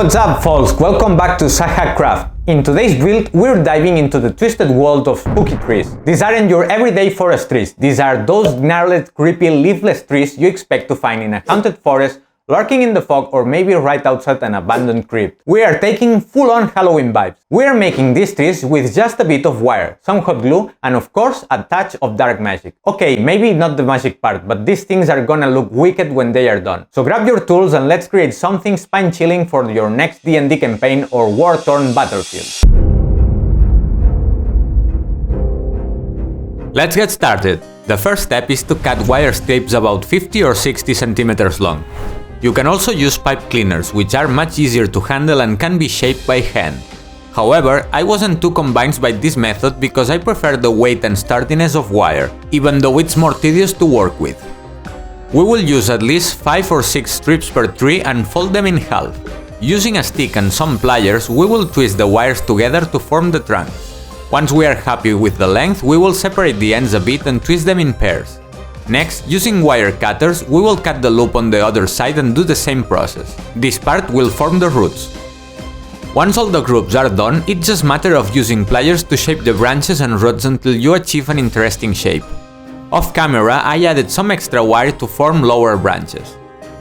What's up folks, welcome back to HANDCRAFTED. In today's build, we're diving into the twisted world of spooky trees. These aren't your everyday forest trees, these are those gnarled, creepy, leafless trees you expect to find in a haunted forest, lurking in the fog, or maybe right outside an abandoned crypt. We are taking full-on Halloween vibes. We are making these trees with just a bit of wire, some hot glue, and of course a touch of dark magic. Okay, maybe not the magic part, but these things are gonna look wicked when they are done. So grab your tools and let's create something spine-chilling for your next D&D campaign or war-torn battlefield. Let's get started. The first step is to cut wire strips about 50 or 60 centimeters long. You can also use pipe cleaners, which are much easier to handle and can be shaped by hand. However, I wasn't too convinced by this method because I prefer the weight and sturdiness of wire, even though it's more tedious to work with. We will use at least 5 or 6 strips per tree and fold them in half. Using a stick and some pliers, we will twist the wires together to form the trunk. Once we are happy with the length, we will separate the ends a bit and twist them in pairs. Next, using wire cutters, we will cut the loop on the other side and do the same process. This part will form the roots. Once all the groups are done, it's just a matter of using pliers to shape the branches and roots until you achieve an interesting shape. Off camera, I added some extra wire to form lower branches.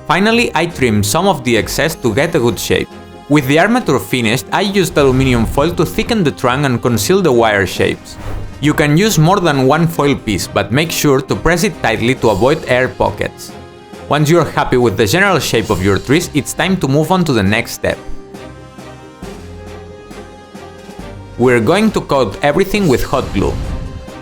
Finally, I trimmed some of the excess to get a good shape. With the armature finished, I used aluminum foil to thicken the trunk and conceal the wire shapes. You can use more than one foil piece, but make sure to press it tightly to avoid air pockets. Once you are happy with the general shape of your trees, it's time to move on to the next step. We're going to coat everything with hot glue.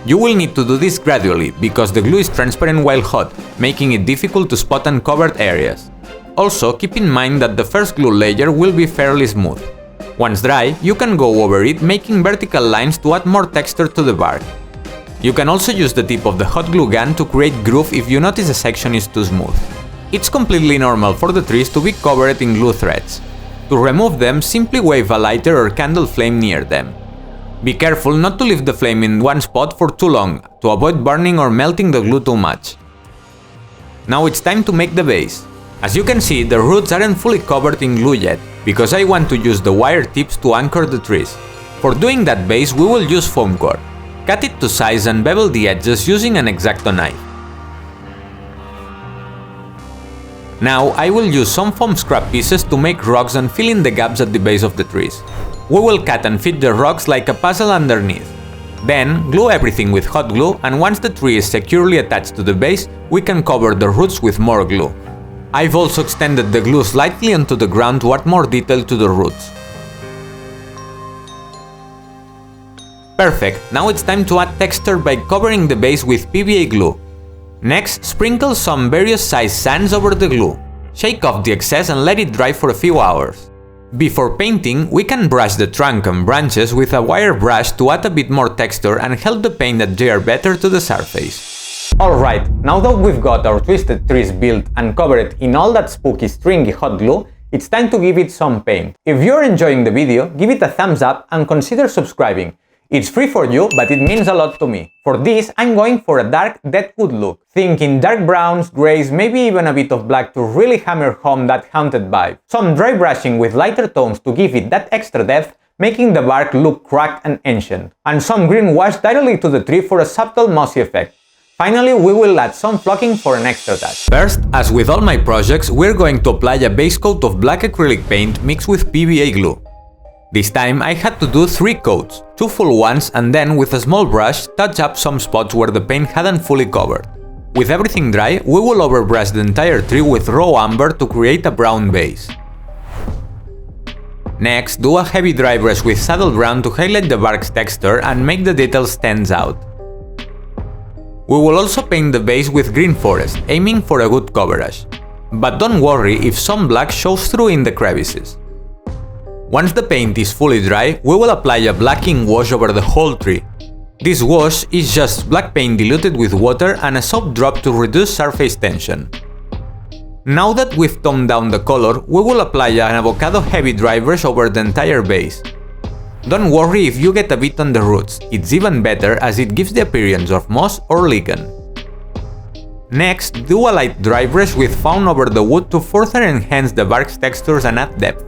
You will need to do this gradually, because the glue is transparent while hot, making it difficult to spot uncovered areas. Also, keep in mind that the first glue layer will be fairly smooth. Once dry, you can go over it, making vertical lines to add more texture to the bark. You can also use the tip of the hot glue gun to create groove if you notice a section is too smooth. It's completely normal for the trees to be covered in glue threads. To remove them, simply wave a lighter or candle flame near them. Be careful not to leave the flame in one spot for too long, to avoid burning or melting the glue too much. Now it's time to make the base. As you can see, the roots aren't fully covered in glue yet, because I want to use the wire tips to anchor the trees. For doing that base, we will use foam core. Cut it to size and bevel the edges using an X-Acto knife. Now I will use some foam scrap pieces to make rocks and fill in the gaps at the base of the trees. We will cut and fit the rocks like a puzzle underneath. Then, glue everything with hot glue, and once the tree is securely attached to the base, we can cover the roots with more glue. I've also extended the glue slightly onto the ground to add more detail to the roots. Perfect, now it's time to add texture by covering the base with PVA glue. Next, sprinkle some various size sands over the glue. Shake off the excess and let it dry for a few hours. Before painting, we can brush the trunk and branches with a wire brush to add a bit more texture and help the paint adhere better to the surface. Alright, now that we've got our twisted trees built and covered in all that spooky stringy hot glue, it's time to give it some paint. If you're enjoying the video, give it a thumbs up and consider subscribing. It's free for you, but it means a lot to me. For this, I'm going for a dark deadwood look, thinking dark browns, greys, maybe even a bit of black to really hammer home that haunted vibe. Some dry brushing with lighter tones to give it that extra depth, making the bark look cracked and ancient. And some green wash directly to the tree for a subtle mossy effect. Finally, we will add some flocking for an extra touch. First, as with all my projects, we're going to apply a base coat of black acrylic paint mixed with PVA glue. This time I had to do 3 coats, 2 full ones, and then with a small brush touch up some spots where the paint hadn't fully covered. With everything dry, we will overbrush the entire tree with raw amber to create a brown base. Next, do a heavy dry brush with saddle brown to highlight the bark's texture and make the details stand out. We will also paint the base with green forest, aiming for a good coverage. But don't worry if some black shows through in the crevices. Once the paint is fully dry, we will apply a blacking wash over the whole tree. This wash is just black paint diluted with water and a soap drop to reduce surface tension. Now that we've toned down the color, we will apply an avocado heavy dry brush over the entire base. Don't worry if you get a bit on the roots, it's even better as it gives the appearance of moss or lichen. Next, do a light dry brush with fawn over the wood to further enhance the bark's textures and add depth.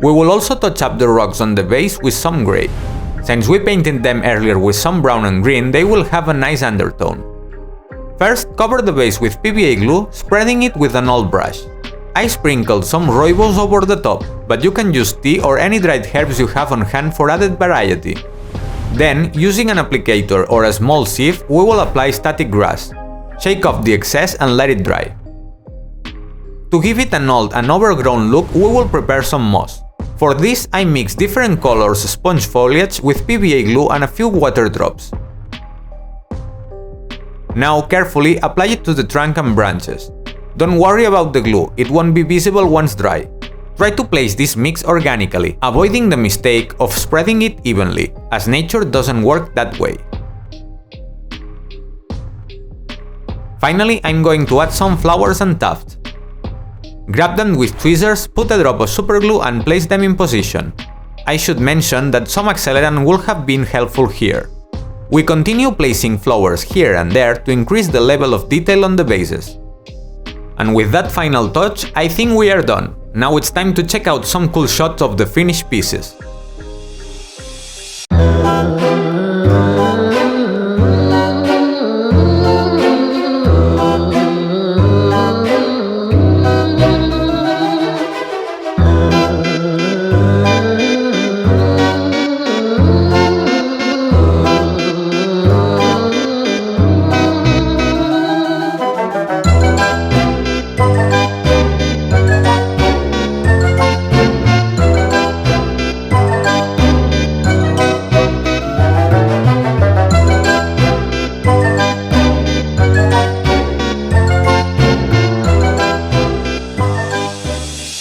We will also touch up the rocks on the base with some grey. Since we painted them earlier with some brown and green, they will have a nice undertone. First, cover the base with PVA glue, spreading it with an old brush. I sprinkled some rooibos over the top, but you can use tea or any dried herbs you have on hand for added variety. Then, using an applicator or a small sieve, we will apply static grass. Shake off the excess and let it dry. To give it an old and overgrown look, we will prepare some moss. For this, I mix different colors sponge foliage with PVA glue and a few water drops. Now carefully apply it to the trunk and branches. Don't worry about the glue, it won't be visible once dry. Try to place this mix organically, avoiding the mistake of spreading it evenly, as nature doesn't work that way. Finally, I'm going to add some flowers and tufts. Grab them with tweezers, put a drop of superglue and place them in position. I should mention that some accelerant would have been helpful here. We continue placing flowers here and there to increase the level of detail on the bases. And with that final touch, I think we are done. Now it's time to check out some cool shots of the finished pieces.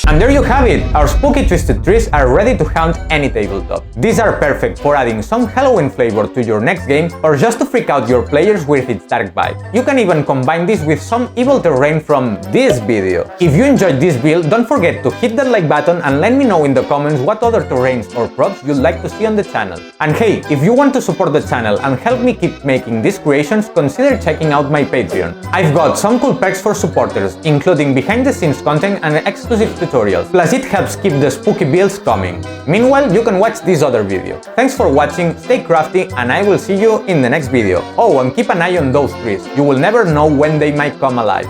And there you have it! Our spooky twisted trees are ready to haunt any tabletop. These are perfect for adding some Halloween flavor to your next game or just to freak out your players with its dark vibe. You can even combine this with some evil terrain from this video. If you enjoyed this build, don't forget to hit that like button and let me know in the comments what other terrains or props you'd like to see on the channel. And hey, if you want to support the channel and help me keep making these creations, consider checking out my Patreon. I've got some cool perks for supporters, including behind the scenes content and exclusive tutorials. Plus it helps keep the spooky builds coming. Meanwhile, you can watch this other video. Thanks for watching, stay crafty, and I will see you in the next video. Oh, and keep an eye on those trees, you will never know when they might come alive.